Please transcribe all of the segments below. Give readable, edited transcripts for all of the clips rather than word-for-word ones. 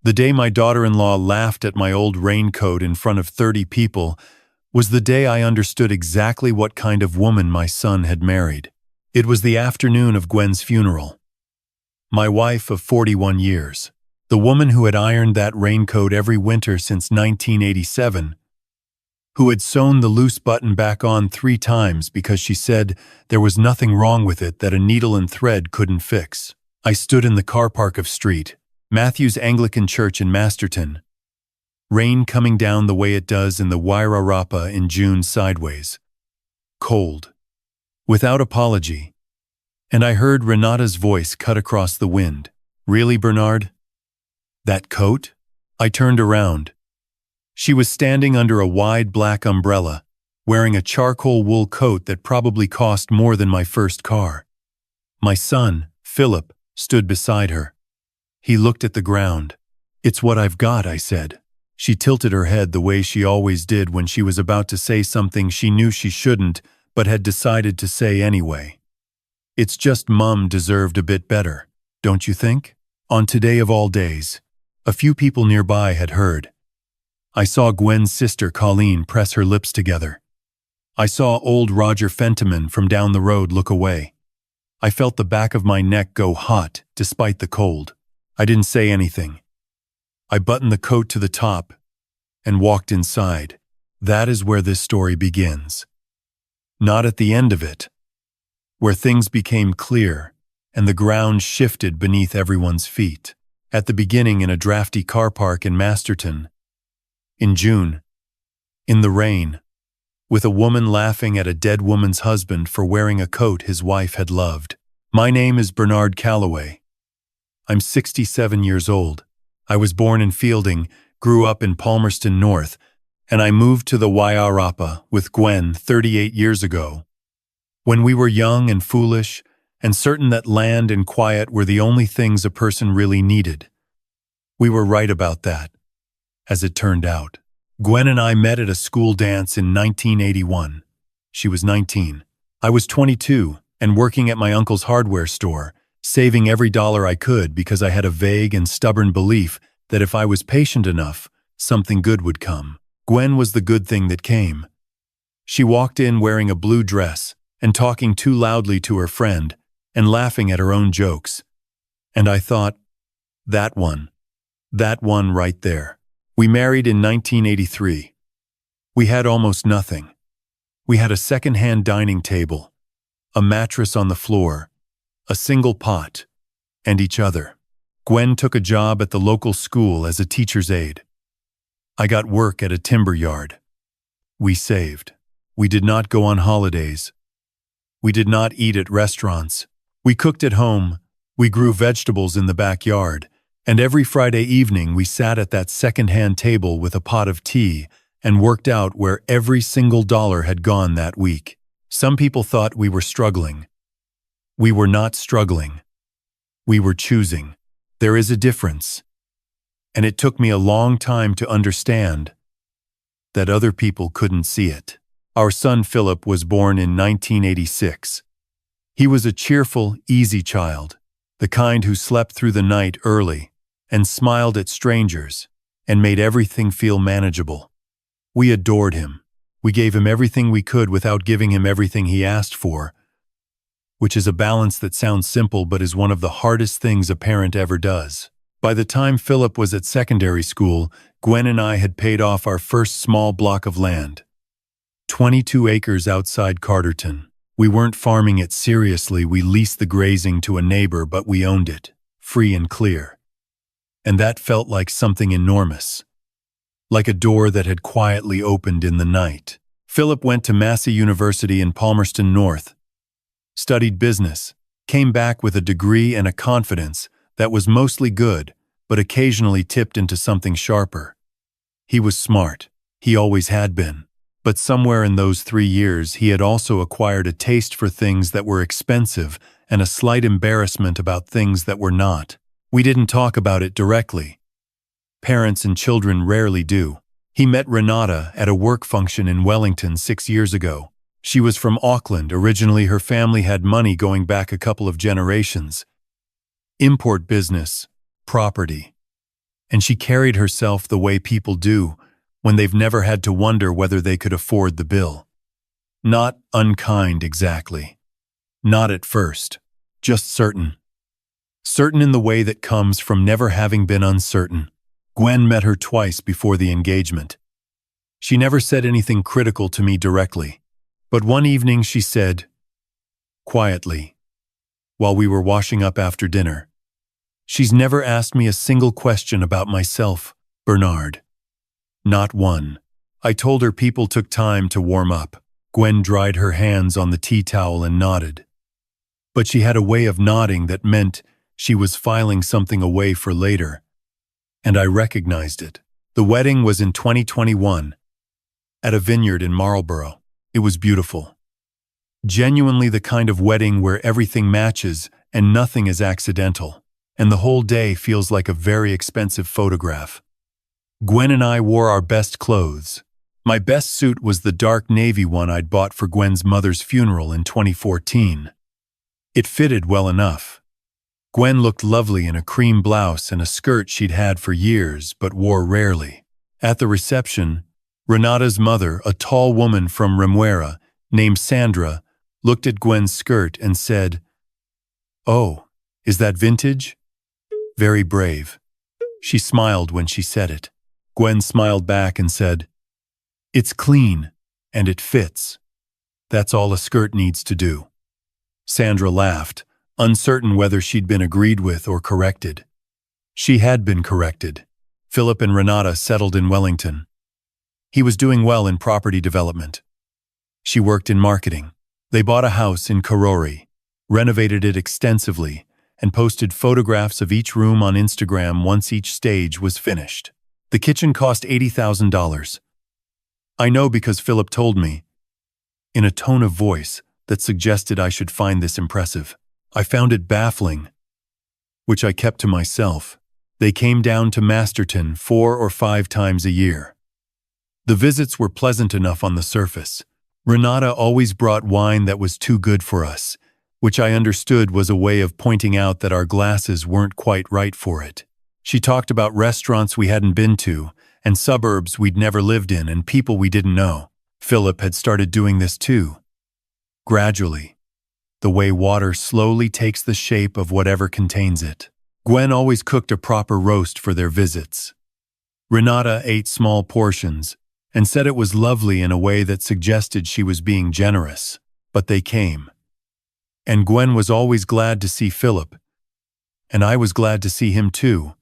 The day my daughter-in-law laughed at my old raincoat in front of 30 people was the day I understood exactly what kind of woman my son had married. It was the afternoon of Gwen's funeral. My wife of 41 years, the woman who had ironed that raincoat every winter since 1987, who had sewn the loose button back on 3 times because she said there was nothing wrong with it that a needle and thread couldn't fix. I stood in the car park of Street, Matthew's Anglican Church in Masterton. Rain coming down the way it does in the Wairarapa in June sideways. Cold. Without apology. And I heard Renata's voice cut across the wind. "Really, Bernard? That coat?" I turned around. She was standing under a wide black umbrella, wearing a charcoal wool coat that probably cost more than my first car. My son, Philip, stood beside her. He looked at the ground. "It's what I've got," I said. She tilted her head the way she always did when she was about to say something she knew she shouldn't, but had decided to say anyway. "It's just Mum deserved a bit better, don't you think?" On today of all days, a few people nearby had heard. I saw Gwen's sister Colleen press her lips together. I saw old Roger Fentiman from down the road look away. I felt the back of my neck go hot despite the cold. I didn't say anything. I buttoned the coat to the top and walked inside. That is where this story begins. Not at the end of it, where things became clear and the ground shifted beneath everyone's feet. At the beginning, in a drafty car park in Masterton, in June, in the rain, with a woman laughing at a dead woman's husband for wearing a coat his wife had loved. My name is Bernard Calloway. I'm 67 years old. I was born in Fielding, grew up in Palmerston North, and I moved to the Wairarapa with Gwen 38 years ago. When we were young and foolish, and certain that land and quiet were the only things a person really needed. We were right about that, as it turned out. Gwen and I met at a school dance in 1981. She was 19. I was 22 and working at my uncle's hardware store, saving every dollar I could because I had a vague and stubborn belief that if I was patient enough, something good would come. Gwen was the good thing that came. She walked in wearing a blue dress and talking too loudly to her friend and laughing at her own jokes. And I thought, that one right there. We married in 1983. We had almost nothing. We had a second-hand dining table, a mattress on the floor, a single pot, and each other. Gwen took a job at the local school as a teacher's aide. I got work at a timber yard. We saved. We did not go on holidays. We did not eat at restaurants. We cooked at home. We grew vegetables in the backyard. And every Friday evening we sat at that second-hand table with a pot of tea and worked out where every single dollar had gone that week. Some people thought we were struggling. We were not struggling. We were choosing. There is a difference. And it took me a long time to understand that other people couldn't see it. Our son Philip was born in 1986. He was a cheerful, easy child, the kind who slept through the night early and smiled at strangers and made everything feel manageable. We adored him. We gave him everything we could without giving him everything he asked for, which is a balance that sounds simple but is one of the hardest things a parent ever does. By the time Philip was at secondary school, Gwen and I had paid off our first small block of land. 22 acres outside Carterton. We weren't farming it seriously, we leased the grazing to a neighbor, but we owned it, free and clear. And that felt like something enormous. Like a door that had quietly opened in the night. Philip went to Massey University in Palmerston North, studied business, came back with a degree and a confidence that was mostly good, but occasionally tipped into something sharper. He was smart. He always had been. But somewhere in those 3 years, he had also acquired a taste for things that were expensive and a slight embarrassment about things that were not. We didn't talk about it directly. Parents and children rarely do. He met Renata at a work function in Wellington 6 years ago. She was from Auckland. Originally, her family had money going back a couple of generations. Import business, property. and she carried herself the way people do when they've never had to wonder whether they could afford the bill. Not unkind exactly. Not at first. Just certain. Certain in the way that comes from never having been uncertain. Gwen met her twice before the engagement. She never said anything critical to me directly, but one evening she said, quietly, while we were washing up after dinner, "She's never asked me a single question about myself, Bernard. Not one." I told her people took time to warm up. Gwen dried her hands on the tea towel and nodded. But she had a way of nodding that meant she was filing something away for later, and I recognized it. The wedding was in 2021, at a vineyard in Marlborough. It was beautiful. Genuinely the kind of wedding where everything matches and nothing is accidental, and the whole day feels like a very expensive photograph. Gwen and I wore our best clothes. My best suit was the dark navy one I'd bought for Gwen's mother's funeral in 2014. It fitted well enough. Gwen looked lovely in a cream blouse and a skirt she'd had for years but wore rarely. At the reception, Renata's mother, a tall woman from Remuera named Sandra, looked at Gwen's skirt and said, "Oh, is that vintage?" Very brave. She smiled when she said it. Gwen smiled back and said, "It's clean, and it fits. That's all a skirt needs to do." Sandra laughed, uncertain whether she'd been agreed with or corrected. She had been corrected. Philip and Renata settled in Wellington. He was doing well in property development. She worked in marketing. They bought a house in Karori, renovated it extensively, and posted photographs of each room on Instagram once each stage was finished. The kitchen cost $80,000. I know because Philip told me, in a tone of voice that suggested I should find this impressive. I found it baffling, which I kept to myself. They came down to Masterton 4 or 5 times a year. The visits were pleasant enough on the surface. Renata always brought wine that was too good for us, which I understood was a way of pointing out that our glasses weren't quite right for it. She talked about restaurants we hadn't been to, and suburbs we'd never lived in, and people we didn't know. Philip had started doing this too. Gradually, the way water slowly takes the shape of whatever contains it. Gwen always cooked a proper roast for their visits. Renata ate small portions and said it was lovely in a way that suggested she was being generous, but they came. And Gwen was always glad to see Philip, and I was glad to see him too.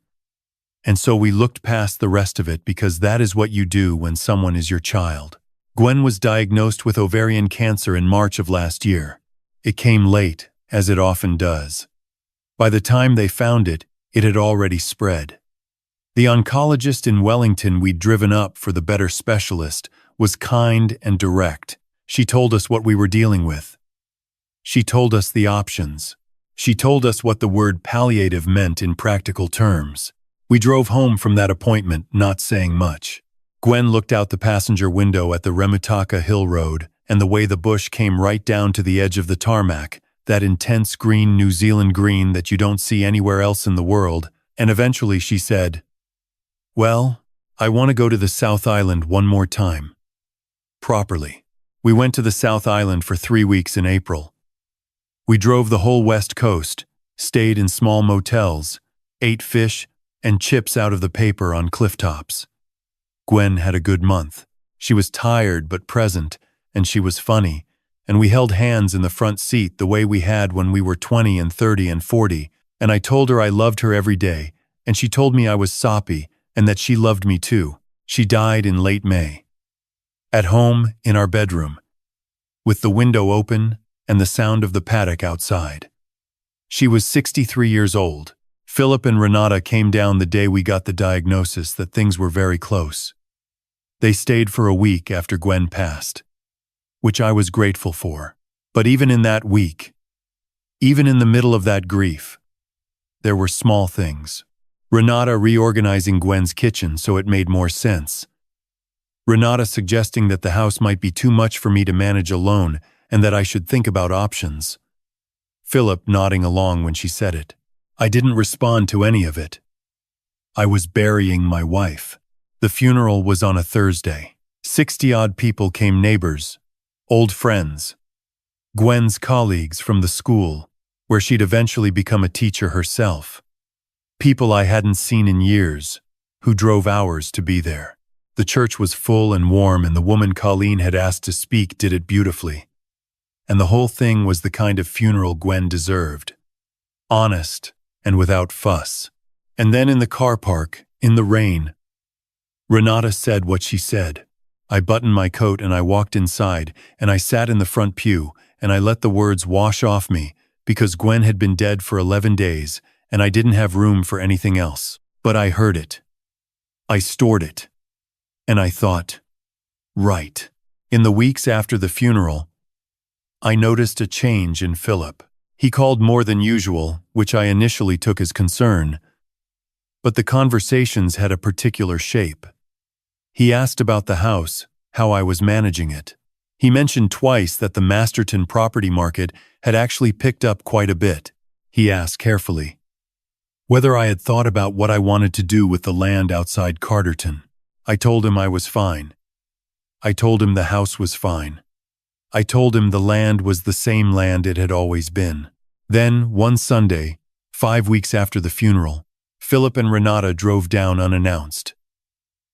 And so we looked past the rest of it because that is what you do when someone is your child. Gwen was diagnosed with ovarian cancer in March of last year. It came late, as it often does. By the time they found it, it had already spread. The oncologist in Wellington we'd driven up for the better specialist was kind and direct. She told us what we were dealing with. She told us the options. She told us what the word palliative meant in practical terms. We drove home from that appointment, not saying much. Gwen looked out the passenger window at the Remutaka Hill Road and the way the bush came right down to the edge of the tarmac, that intense green New Zealand green that you don't see anywhere else in the world, and eventually she said, "Well, I want to go to the South Island one more time. Properly." We went to the South Island for 3 weeks in April. We drove the whole west coast, stayed in small motels, ate fish and chips out of the paper on cliff tops. Gwen had a good month. She was tired but present, and she was funny, and we held hands in the front seat the way we had when we were 20 and 30 and 40, and I told her I loved her every day, and she told me I was soppy and that she loved me too. She died in late May. At home, in our bedroom, with the window open and the sound of the paddock outside. She was 63 years old. Philip and Renata came down the day we got the diagnosis that things were very close. They stayed for a week after Gwen passed, which I was grateful for. But even in that week, even in the middle of that grief, there were small things. Renata reorganizing Gwen's kitchen so it made more sense. Renata suggesting that the house might be too much for me to manage alone and that I should think about options. Philip nodding along when she said it. I didn't respond to any of it. I was burying my wife. The funeral was on a Thursday. 60-odd people came, neighbors, old friends, Gwen's colleagues from the school, where she'd eventually become a teacher herself. People I hadn't seen in years, who drove hours to be there. The church was full and warm, and the woman Colleen had asked to speak did it beautifully. And the whole thing was the kind of funeral Gwen deserved. Honest and without fuss. And then in the car park, in the rain, Renata said what she said. I buttoned my coat and I walked inside, and I sat in the front pew, and I let the words wash off me, because Gwen had been dead for 11 days, and I didn't have room for anything else. But I heard it. I stored it. And I thought, right. In the weeks after the funeral, I noticed a change in Philip. He called more than usual, which I initially took as concern, but the conversations had a particular shape. He asked about the house, how I was managing it. He mentioned twice that the Masterton property market had actually picked up quite a bit. He asked carefully whether I had thought about what I wanted to do with the land outside Carterton. I told him I was fine. I told him the house was fine. I told him the land was the same land it had always been. Then, one Sunday, 5 weeks after the funeral, Philip and Renata drove down unannounced.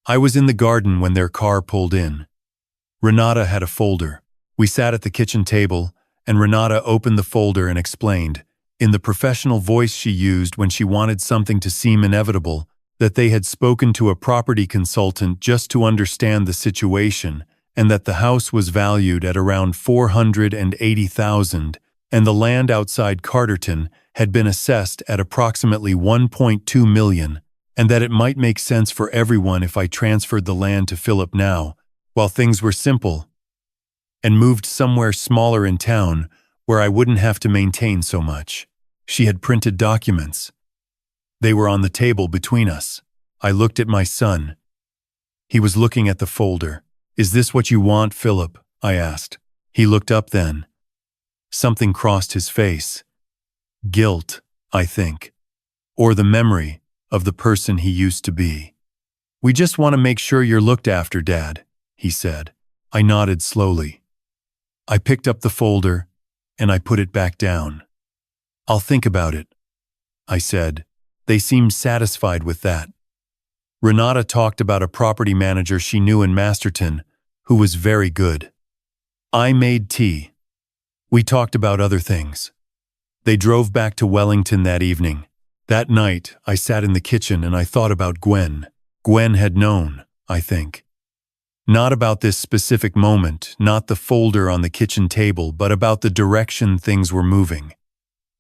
I was in the garden when their car pulled in. Renata had a folder. We sat at the kitchen table, and Renata opened the folder and explained, in the professional voice she used when she wanted something to seem inevitable, that they had spoken to a property consultant just to understand the situation, and that the house was valued at around $480,000, and the land outside Carterton had been assessed at approximately $1.2 million, and that it might make sense for everyone if I transferred the land to Philip now, while things were simple, and moved somewhere smaller in town where I wouldn't have to maintain so much. She had printed documents. They were on the table between us. I looked at my son. He was looking at the folder. "Is this what you want, Philip?" I asked. He looked up then. Something crossed his face. Guilt, I think. Or the memory of the person he used to be. "We just want to make sure you're looked after, Dad," he said. I nodded slowly. I picked up the folder, and I put it back down. "I'll think about it," I said. They seemed satisfied with that. Renata talked about a property manager she knew in Masterton, who was very good. I made tea. We talked about other things. They drove back to Wellington that evening. That night, I sat in the kitchen and I thought about Gwen. Gwen had known, I think. Not about this specific moment, not the folder on the kitchen table, but about the direction things were moving.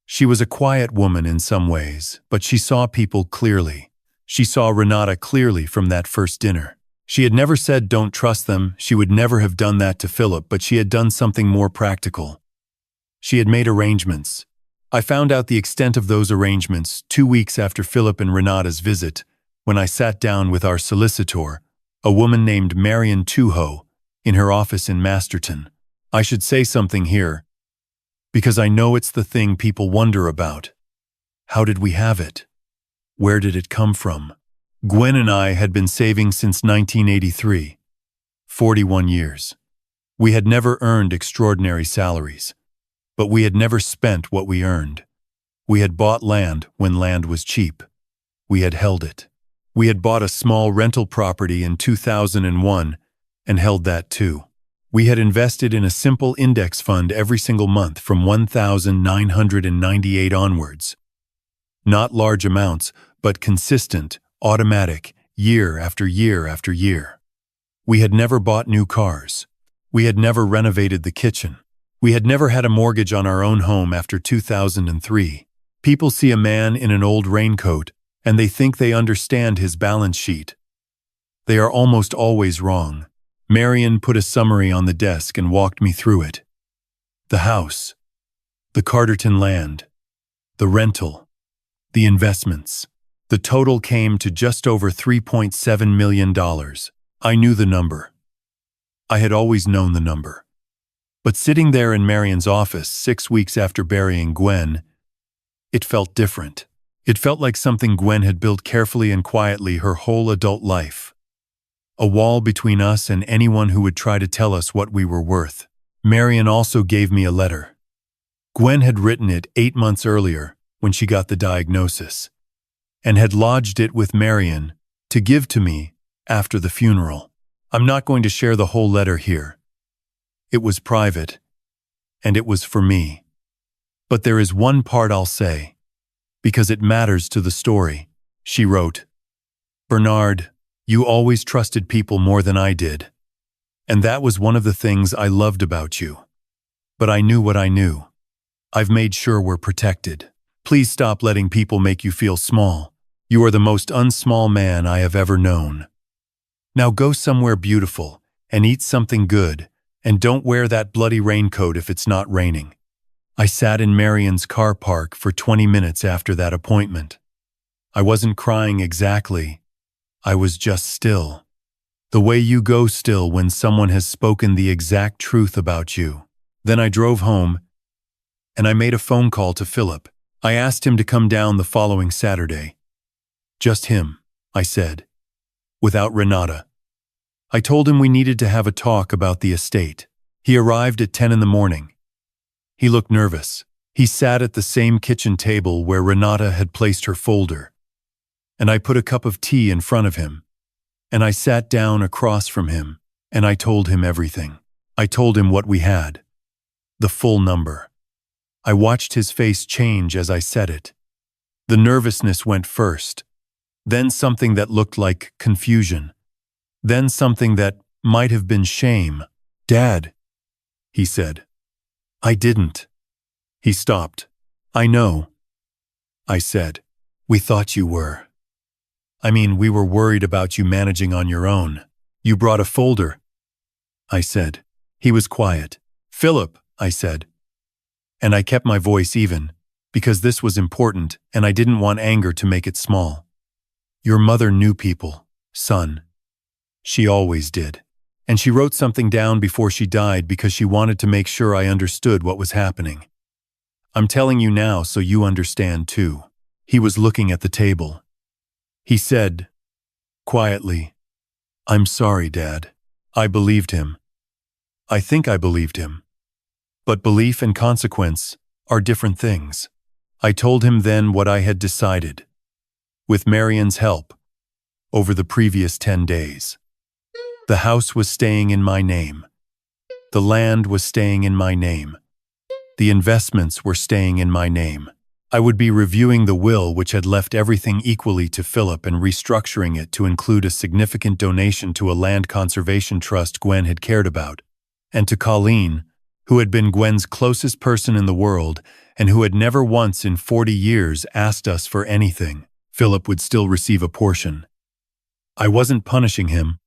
She was a quiet woman in some ways, but she saw people clearly. She saw Renata clearly from that first dinner. She had never said don't trust them, she would never have done that to Philip, but she had done something more practical. She had made arrangements. I found out the extent of those arrangements 2 weeks after Philip and Renata's visit, when I sat down with our solicitor, a woman named Marion Tuho, in her office in Masterton. I should say something here, because I know it's the thing people wonder about. How did we have it? Where did it come from? Gwen and I had been saving since 1983. 41 years. We had never earned extraordinary salaries, but we had never spent what we earned. We had bought land when land was cheap. We had held it. We had bought a small rental property in 2001 and held that too. We had invested in a simple index fund every single month from 1,998 onwards. Not large amounts, but consistent, automatic, year after year after year. We had never bought new cars. We had never renovated the kitchen. We had never had a mortgage on our own home after 2003. People see a man in an old raincoat, and they think they understand his balance sheet. They are almost always wrong. Marion put a summary on the desk and walked me through it. The house, the Carterton land, the rental, the investments. The total came to just over $3.7 million. I knew the number. I had always known the number. But sitting there in Marion's office 6 weeks after burying Gwen, it felt different. It felt like something Gwen had built carefully and quietly her whole adult life. A wall between us and anyone who would try to tell us what we were worth. Marian also gave me a letter. Gwen had written it 8 months earlier, when she got the diagnosis, and had lodged it with Marian to give to me after the funeral. I'm not going to share the whole letter here. It was private, and it was for me. But there is one part I'll say, because it matters to the story. She wrote, "Bernard, you always trusted people more than I did. And that was one of the things I loved about you. But I knew what I knew. I've made sure we're protected. Please stop letting people make you feel small. You are the most unsmall man I have ever known. Now go somewhere beautiful and eat something good, and don't wear that bloody raincoat if it's not raining." I sat in Marian's car park for 20 minutes after that appointment. I wasn't crying exactly. I was just still. The way you go still when someone has spoken the exact truth about you. Then I drove home, and I made a phone call to Philip. I asked him to come down the following Saturday. Just him, I said, without Renata. I told him we needed to have a talk about the estate. He arrived at 10 in the morning. He looked nervous. He sat at the same kitchen table where Renata had placed her folder. And I put a cup of tea in front of him. And I sat down across from him, and I told him everything. I told him what we had. The full number. I watched his face change as I said it. The nervousness went first, then something that looked like confusion, then something that might have been shame. "Dad," he said. "I didn't." He stopped. "I know," I said. "We thought you were. I mean, we were worried about you managing on your own. You brought a folder," I said. He was quiet. "Philip," I said. And I kept my voice even, because this was important and I didn't want anger to make it small. "Your mother knew people, son. She always did. And she wrote something down before she died because she wanted to make sure I understood what was happening. I'm telling you now so you understand too." He was looking at the table. He said, quietly, "I'm sorry, Dad." I believed him. I think I believed him. But belief and consequence are different things. I told him then what I had decided, with Marian's help, over the previous 10 days. The house was staying in my name. The land was staying in my name. The investments were staying in my name. I would be reviewing the will which had left everything equally to Philip and restructuring it to include a significant donation to a land conservation trust Gwen had cared about, and to Colleen, who had been Gwen's closest person in the world and who had never once in 40 years asked us for anything. Philip would still receive a portion. I wasn't punishing him.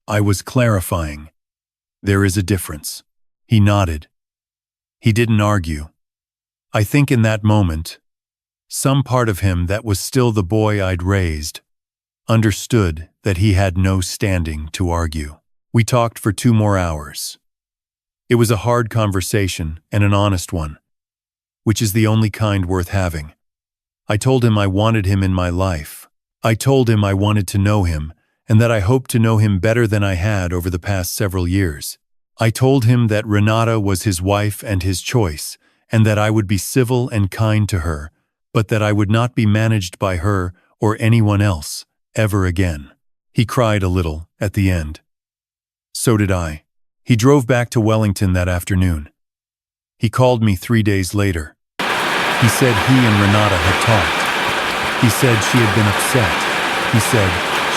I was clarifying. There is a difference. He nodded. He didn't argue. I think in that moment, some part of him that was still the boy I'd raised understood that he had no standing to argue. We talked for 2 more hours. It was a hard conversation and an honest one, which is the only kind worth having. I told him I wanted him in my life. I told him I wanted to know him and that I hoped to know him better than I had over the past several years. I told him that Renata was his wife and his choice, and that I would be civil and kind to her, but that I would not be managed by her or anyone else ever again. He cried a little at the end. So did I. He drove back to Wellington that afternoon. He called me 3 days later. He said he and Renata had talked. He said she had been upset. He said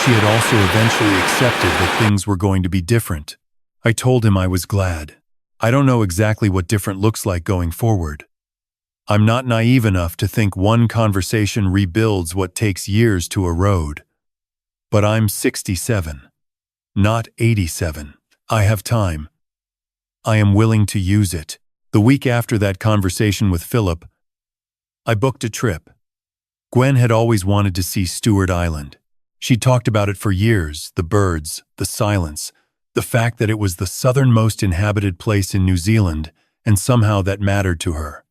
she had also eventually accepted that things were going to be different. I told him I was glad. I don't know exactly what different looks like going forward. I'm not naive enough to think one conversation rebuilds what takes years to erode. But I'm 67, not 87. I have time. I am willing to use it. The week after that conversation with Philip, I booked a trip. Gwen had always wanted to see Stewart Island. She talked about it for years, the birds, the silence, the fact that it was the southernmost inhabited place in New Zealand, and somehow that mattered to her.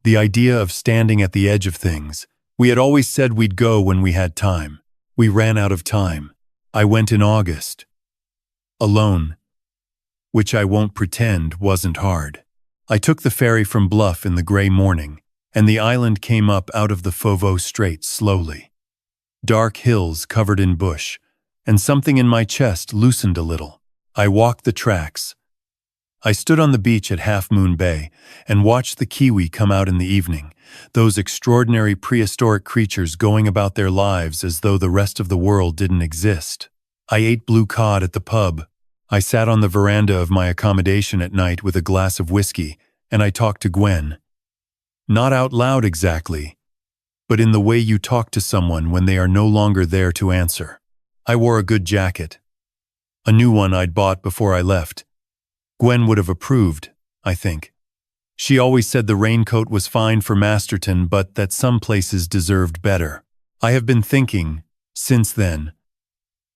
The idea of standing at the edge of things, We had always said we'd go when we had time. We ran out of time. I went in August. Alone. Which I won't pretend wasn't hard. I took the ferry from Bluff in the gray morning, and the island came up out of the Foveaux Strait slowly. Dark hills covered in bush, and something in my chest loosened a little. I walked the tracks. I stood on the beach at Half Moon Bay and watched the kiwi come out in the evening, those extraordinary prehistoric creatures going about their lives as though the rest of the world didn't exist. I ate blue cod at the pub. I sat on the veranda of my accommodation at night with a glass of whiskey, and I talked to Gwen. Not out loud exactly, but in the way you talk to someone when they are no longer there to answer. I wore a good jacket. A new one I'd bought before I left. Gwen would have approved, I think. She always said the raincoat was fine for Masterton, but that some places deserved better. I have been thinking, since then,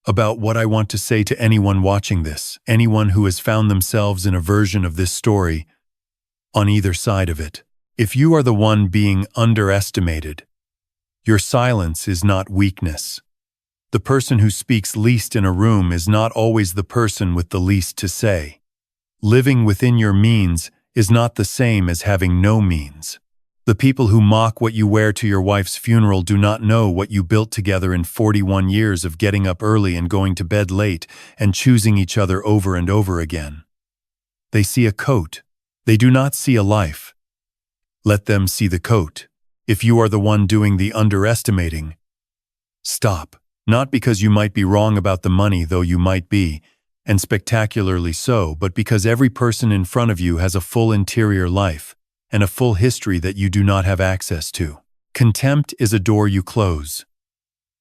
about what I want to say to anyone watching this, anyone who has found themselves in a version of this story, on either side of it. If you are the one being underestimated, your silence is not weakness. The person who speaks least in a room is not always the person with the least to say. Living within your means is not the same as having no means. The people who mock what you wear to your wife's funeral do not know what you built together in 41 years of getting up early and going to bed late and choosing each other over and over again. They see a coat. They do not see a life. Let them see the coat. If you are the one doing the underestimating, stop. Not because you might be wrong about the money, though you might be, and spectacularly so, but because every person in front of you has a full interior life and a full history that you do not have access to. Contempt is a door you close.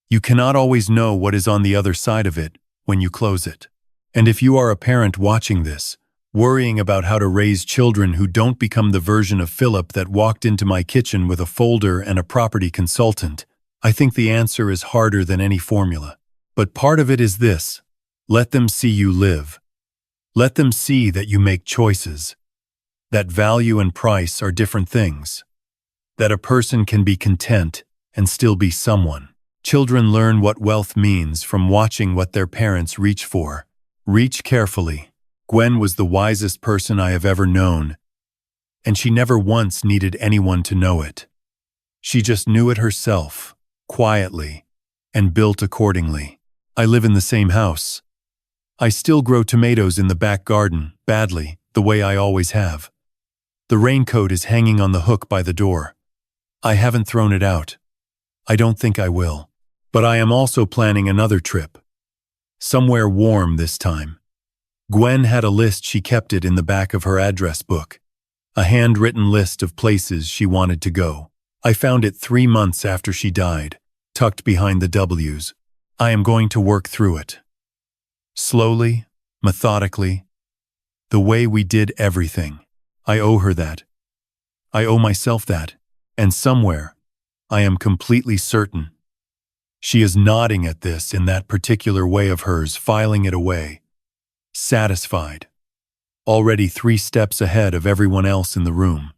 You cannot always know what is on the other side of it when you close it. And if you are a parent watching this, worrying about how to raise children who don't become the version of Philip that walked into my kitchen with a folder and a property consultant, I think the answer is harder than any formula. But part of it is this: let them see you live. Let them see that you make choices. That value and price are different things. That a person can be content and still be someone. Children learn what wealth means from watching what their parents reach for. Reach carefully. Gwen was the wisest person I have ever known, and she never once needed anyone to know it. She just knew it herself, quietly, and built accordingly. I live in the same house. I still grow tomatoes in the back garden, badly, the way I always have. The raincoat is hanging on the hook by the door. I haven't thrown it out. I don't think I will. But I am also planning another trip. Somewhere warm this time. Gwen had a list. She kept it in the back of her address book. A handwritten list of places she wanted to go. I found it 3 months after she died, tucked behind the W's. I am going to work through it. Slowly, methodically, the way we did everything. I owe her that. I owe myself that. And somewhere, I am completely certain, she is nodding at this in that particular way of hers, filing it away. Satisfied. Already 3 steps ahead of everyone else in the room.